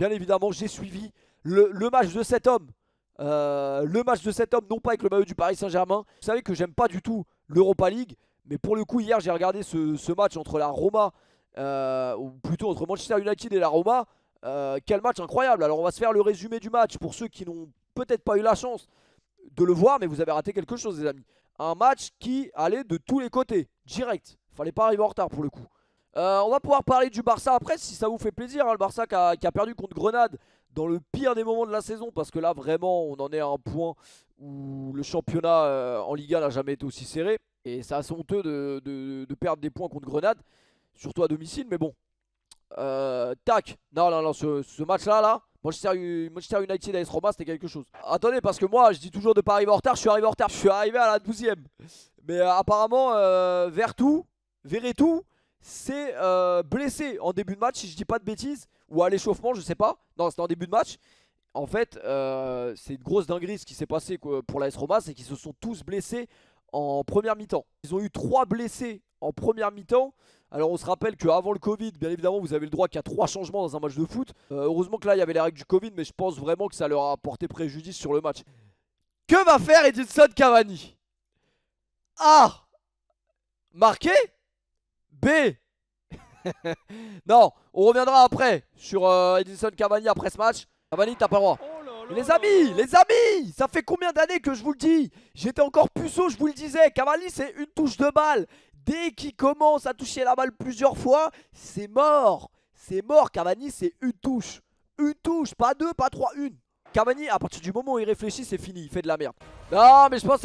bien évidemment, j'ai suivi le match de cet homme. Le match de cet homme, non pas avec le maillot du Paris Saint-Germain. Vous savez que j'aime pas du tout l'Europa League. Mais pour le coup, hier, j'ai regardé ce match entre la Roma, ou plutôt entre Manchester United et la Roma. Quel match incroyable. Alors, on va se faire le résumé du match pour ceux qui n'ont peut-être pas eu la chance de le voir, mais vous avez raté quelque chose, les amis. Un match qui allait de tous les côtés, direct. Fallait pas arriver en retard pour le coup. On va pouvoir parler du Barça après, si ça vous fait plaisir, hein. Le Barça qui a perdu contre Grenade dans le pire des moments de la saison, parce que là, vraiment, on en est à un point où le championnat en Liga n'a jamais été aussi serré. Et c'est assez honteux de perdre des points contre Grenade, surtout à domicile, mais bon. Tac. Non, non, non, ce match-là, Manchester United AS Roma, c'était quelque chose. Attendez, parce que moi, je dis toujours de pas arriver en retard. Je suis arrivé en retard. Je suis arrivé à la 12e. Mais apparemment, Verretou s'est blessé en début de match, si je dis pas de bêtises. Ou à l'échauffement, je sais pas. Non, c'était en début de match. En fait, c'est une grosse dinguerie ce qui s'est passé pour l'AS Roma, c'est qu'ils se sont tous blessés en première mi-temps. Ils ont eu 3 blessés en première mi-temps. Alors on se rappelle qu'avant le Covid, bien évidemment, vous avez le droit qu'il y a 3 changements dans un match de foot. Heureusement que là, il y avait les règles du Covid, mais je pense vraiment que ça leur a apporté préjudice sur le match. Que va faire Edinson Cavani? A. Marqué. B. Non, on reviendra après sur Edinson Cavani après ce match. Cavani, t'as pas le droit. Mais les amis, ça fait combien d'années que je vous le dis? J'étais encore puceau, je vous le disais. Cavani, c'est une touche de balle. Dès qu'il commence à toucher la balle plusieurs fois, c'est mort. C'est mort, Cavani, c'est une touche. Une touche, pas deux, pas trois, une. Cavani, à partir du moment où il réfléchit, c'est fini, il fait de la merde. Non, mais je pense que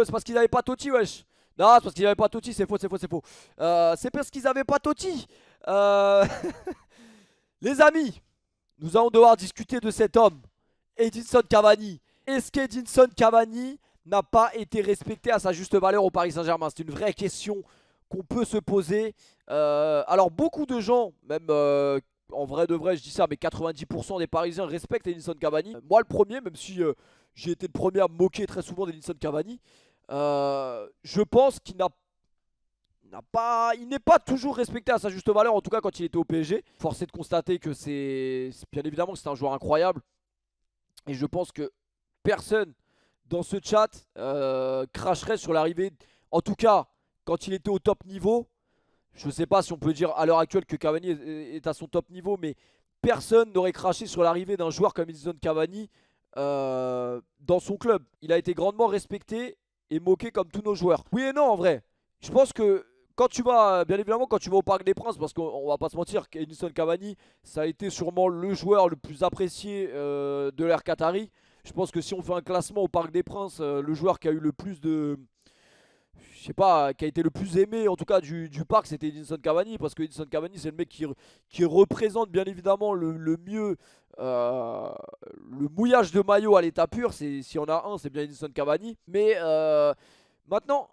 c'est parce qu'ils n'avaient pas Totti, wesh. Non, c'est parce qu'ils n'avaient pas Totti, c'est faux, c'est faux, c'est faux. C'est parce qu'ils n'avaient pas Totti. Les amis, nous allons devoir discuter de cet homme, Edinson Cavani. Est-ce qu'Edinson Cavani n'a pas été respecté à sa juste valeur au Paris Saint-Germain? C'est une vraie question qu'on peut se poser. Alors beaucoup de gens, même en vrai de vrai je dis ça, mais 90% des Parisiens respectent Edinson Cavani. Moi le premier, même si j'ai été le premier à me moquer très souvent d'Edinson Cavani. Je pense qu'il il n'est pas toujours respecté à sa juste valeur, en tout cas quand il était au PSG. Force est de constater que c'est bien évidemment que c'est un joueur incroyable. Et je pense que personne dans ce chat cracherait sur l'arrivée. En tout cas, quand il était au top niveau, je ne sais pas si on peut dire à l'heure actuelle que Cavani est à son top niveau, mais personne n'aurait craché sur l'arrivée d'un joueur comme Edinson Cavani dans son club. Il a été grandement respecté et moqué comme tous nos joueurs. Oui et non en vrai. Je pense que quand tu vas, bien évidemment, quand tu vas au Parc des Princes, parce qu'on va pas se mentir, Edinson Cavani, ça a été sûrement le joueur le plus apprécié de l'ère Qatari. Je pense que si on fait un classement au Parc des Princes, le joueur qui a eu le plus de, je sais pas, qui a été le plus aimé en tout cas du parc, c'était Edinson Cavani, parce que Edinson Cavani c'est le mec qui représente bien évidemment le mieux le mouillage de maillot à l'état pur. S'il y en a un, c'est bien Edinson Cavani. Mais maintenant,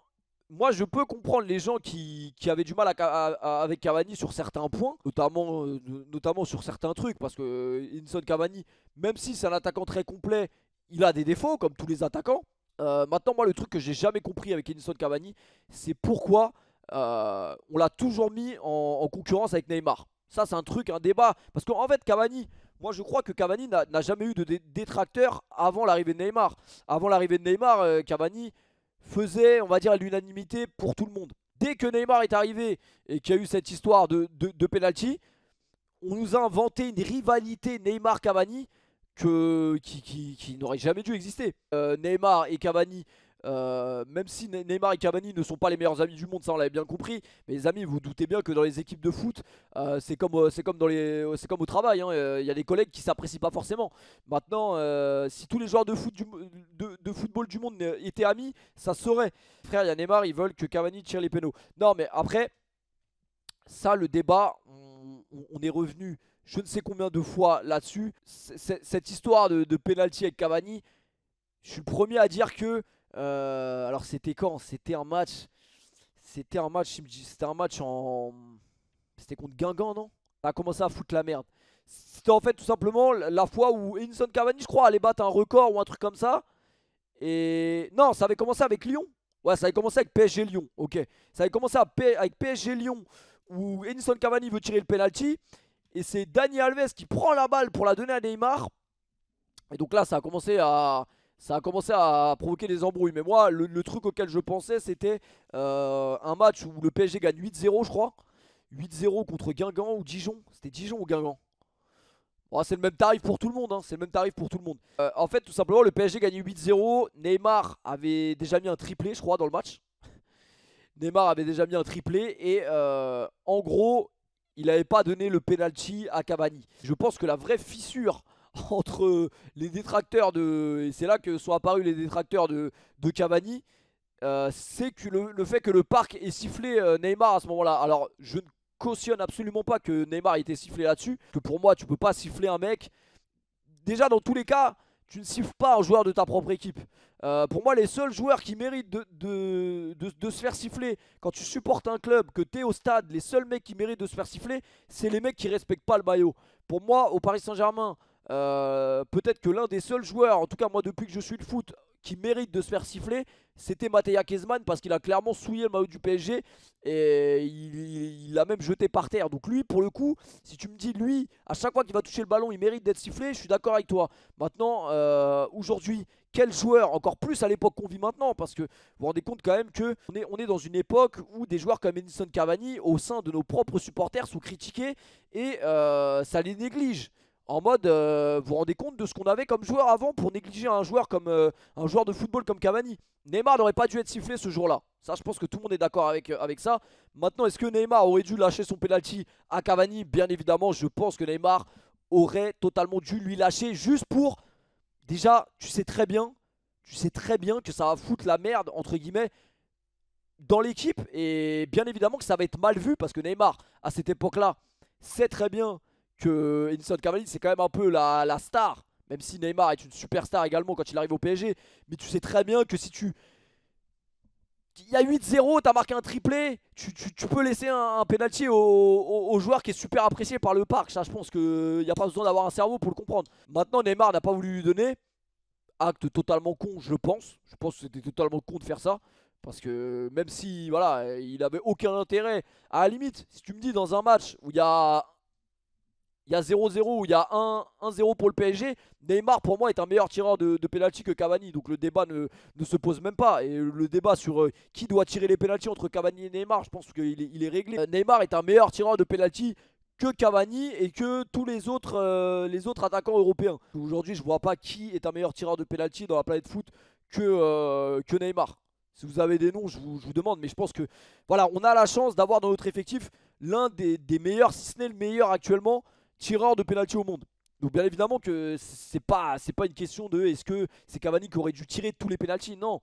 moi je peux comprendre les gens qui avaient du mal avec Cavani sur certains points, notamment sur certains trucs, parce que Edinson Cavani, même si c'est un attaquant très complet, il a des défauts comme tous les attaquants. Maintenant, moi, le truc que j'ai jamais compris avec Edinson Cavani, c'est pourquoi on l'a toujours mis en concurrence avec Neymar. Ça, c'est un truc, un débat. Parce qu'en fait, Cavani, moi, je crois que Cavani n'a jamais eu de détracteur avant l'arrivée de Neymar. Avant l'arrivée de Neymar, Cavani faisait, on va dire, l'unanimité pour tout le monde. Dès que Neymar est arrivé et qu'il y a eu cette histoire de penalty, on nous a inventé une rivalité Neymar-Cavani qui n'aurait jamais dû exister. Neymar et Cavani, même si Neymar et Cavani ne sont pas les meilleurs amis du monde, ça on l'avait bien compris. Mais les amis, vous doutez bien que dans les équipes de foot, c'est comme au travail, hein. Y a des collègues qui s'apprécient pas forcément. Maintenant, si tous les joueurs de football du monde étaient amis, ça se saurait. Frère, il y a Neymar, ils veulent que Cavani tire les pénaux. Non, mais après, ça, le débat, on est revenu je ne sais combien de fois là-dessus. Cette histoire de penalty avec Cavani, je suis le premier à dire que... alors c'était quand? C'était un match... C'était un match en... C'était contre Guingamp, non? Ça a commencé à foutre la merde. C'était en fait tout simplement la fois où Edinson Cavani, je crois, allait battre un record ou un truc comme ça. Et... Non, ça avait commencé avec Lyon. Ouais, ça avait commencé avec PSG Lyon, ok. Ça avait commencé avec PSG Lyon, où Edinson Cavani veut tirer le penalty. Et c'est Dani Alves qui prend la balle pour la donner à Neymar. Et donc là, ça a commencé à provoquer des embrouilles. Mais moi, le truc auquel je pensais, c'était un match où le PSG gagne 8-0, je crois. 8-0 contre Guingamp ou Dijon. C'était Dijon ou Guingamp. Bon, c'est le même tarif pour tout le monde, hein. C'est le même tarif pour tout le monde. En fait, tout simplement, le PSG gagnait 8-0. Neymar avait déjà mis un triplé, je crois, dans le match. Neymar avait déjà mis un triplé. Et en gros, il n'avait pas donné le penalty à Cavani. Je pense que la vraie fissure entre les détracteurs de... Et c'est là que sont apparus les détracteurs de Cavani. C'est que le fait que le parc ait sifflé Neymar à ce moment-là. Alors, je ne cautionne absolument pas que Neymar ait été sifflé là-dessus. Que pour moi, tu peux pas siffler un mec. Déjà, dans tous les cas, tu ne siffles pas un joueur de ta propre équipe. Pour moi, les seuls joueurs qui méritent de se faire siffler quand tu supportes un club, que tu es au stade, les seuls mecs qui méritent de se faire siffler, c'est les mecs qui respectent pas le maillot. Pour moi, au Paris Saint-Germain, peut-être que l'un des seuls joueurs, en tout cas moi depuis que je suis le foot, qui mérite de se faire siffler, c'était Mattia Kezman, parce qu'il a clairement souillé le maillot du PSG et il l'a même jeté par terre. Donc lui, pour le coup, si tu me dis lui, à chaque fois qu'il va toucher le ballon, il mérite d'être sifflé, je suis d'accord avec toi. Maintenant, aujourd'hui, quel joueur, encore plus à l'époque qu'on vit maintenant, parce que vous vous rendez compte quand même que on est dans une époque où des joueurs comme Edinson Cavani, au sein de nos propres supporters, sont critiqués et ça les néglige. En mode, vous vous rendez compte de ce qu'on avait comme joueur avant pour négliger un joueur comme un joueur de football comme Cavani. Neymar n'aurait pas dû être sifflé ce jour-là. Ça, je pense que tout le monde est d'accord avec ça. Maintenant, est-ce que Neymar aurait dû lâcher son penalty à Cavani? Bien évidemment, je pense que Neymar aurait totalement dû lui lâcher juste pour... Déjà, tu sais très bien que ça va foutre la merde, entre guillemets, dans l'équipe. Et bien évidemment que ça va être mal vu parce que Neymar, à cette époque-là, sait très bien que Edinson Cavani c'est quand même un peu la star, même si Neymar est une superstar également quand il arrive au PSG. Mais tu sais très bien que si tu... Il y a 8-0, t'as marqué un triplé, tu peux laisser un penalty au joueur qui est super apprécié par le parc. Ça, je pense qu'il n'y a pas besoin d'avoir un cerveau pour le comprendre. Maintenant, Neymar n'a pas voulu lui donner. Acte totalement con, je pense. Je pense que c'était totalement con de faire ça. Parce que même si, voilà, il avait aucun intérêt. À la limite, si tu me dis dans un match où il y a 0-0, où il y a 1-0 pour le PSG, Neymar pour moi est un meilleur tireur de penalty que Cavani. Donc le débat ne se pose même pas. Et le débat sur qui doit tirer les penalty entre Cavani et Neymar, je pense qu'il est réglé. Neymar est un meilleur tireur de penalty que Cavani et que tous les autres attaquants européens. Aujourd'hui, je vois pas qui est un meilleur tireur de penalty dans la planète foot que Neymar. Si vous avez des noms, je vous demande. Mais je pense que voilà, on a la chance d'avoir dans notre effectif l'un des meilleurs, si ce n'est le meilleur actuellement, tireur de penalty au monde. Donc bien évidemment que c'est pas une question de est-ce que c'est Cavani qui aurait dû tirer tous les penalties, non.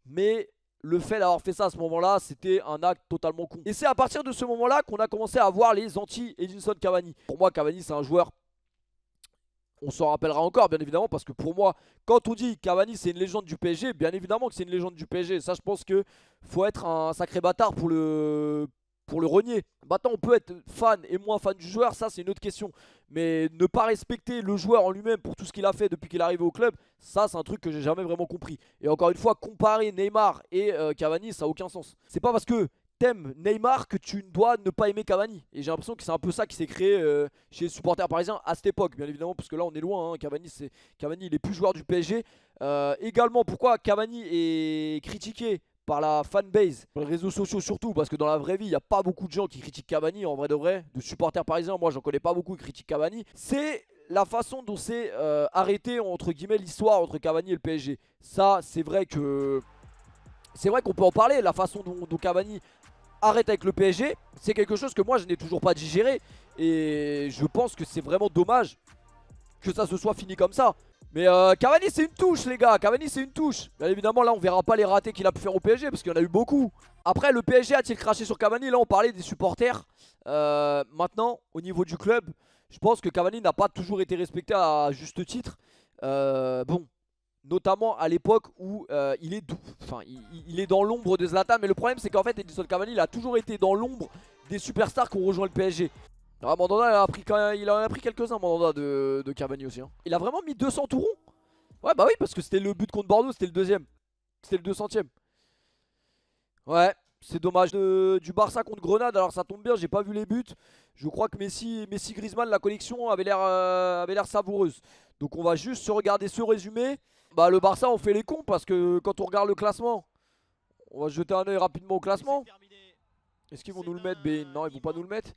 Mais le fait d'avoir fait ça à ce moment-là, c'était un acte totalement con. Et c'est à partir de ce moment-là qu'on a commencé à voir les anti-Edinson Cavani. Pour moi, Cavani c'est un joueur, on s'en rappellera encore bien évidemment, parce que pour moi, quand on dit Cavani c'est une légende du PSG, bien évidemment que c'est une légende du PSG. Ça, je pense que faut être un sacré bâtard pour le renier. Maintenant, on peut être fan et moins fan du joueur, ça c'est une autre question. Mais ne pas respecter le joueur en lui-même pour tout ce qu'il a fait depuis qu'il est arrivé au club, ça c'est un truc que j'ai jamais vraiment compris. Et encore une fois, comparer Neymar et Cavani, ça n'a aucun sens. C'est pas parce que t'aimes Neymar que tu dois ne pas aimer Cavani. Et j'ai l'impression que c'est un peu ça qui s'est créé chez les supporters parisiens à cette époque, bien évidemment, parce que là on est loin, hein. Cavani il est plus joueur du PSG. Également, pourquoi Cavani est critiqué par la fanbase, sur les réseaux sociaux surtout, parce que dans la vraie vie, il n'y a pas beaucoup de gens qui critiquent Cavani, en vrai de vrai, de supporters parisiens, moi j'en connais pas beaucoup qui critiquent Cavani. C'est la façon dont c'est arrêté, entre guillemets, l'histoire entre Cavani et le PSG. Ça, c'est vrai que... C'est vrai qu'on peut en parler, la façon dont Cavani arrête avec le PSG, c'est quelque chose que moi je n'ai toujours pas digéré. Et je pense que c'est vraiment dommage que ça se soit fini comme ça. Mais Cavani c'est une touche les gars, Cavani c'est une touche. Bien évidemment là on verra pas les ratés qu'il a pu faire au PSG parce qu'il y en a eu beaucoup. Après le PSG a-t-il craché sur Cavani? Là on parlait des supporters. Maintenant au niveau du club, je pense que Cavani n'a pas toujours été respecté à juste titre. Bon, notamment à l'époque où il est dans l'ombre de Zlatan. Mais le problème c'est qu'en fait Edinson Cavani il a toujours été dans l'ombre des superstars qui ont rejoint le PSG. Ah, Mandanda il en a pris quelques-uns Mandanda de Cavani aussi hein. Il a vraiment mis 200 tout rond. Ouais bah oui parce que c'était le but contre Bordeaux, c'était le deuxième. C'était le 200ème. Ouais. C'est dommage du Barça contre Grenade. Alors ça tombe bien, j'ai pas vu les buts. Je crois que Messi Griezmann, la connexion avait l'air savoureuse. Donc on va juste se regarder ce résumé. Bah le Barça on fait les cons parce que quand on regarde le classement, on va jeter un oeil rapidement au classement. Est-ce qu'ils vont nous le mettre? Non, ils vont pas nous le mettre.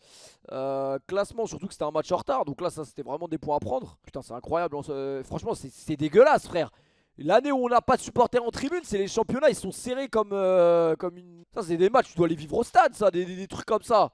Classement, surtout que c'était un match en retard. Donc là, ça c'était vraiment des points à prendre. Putain, c'est incroyable. Franchement, c'est dégueulasse, frère. L'année où on n'a pas de supporters en tribune, c'est les championnats, ils sont serrés comme une. Ça, c'est des matchs, tu dois les vivre au stade, ça, des trucs comme ça.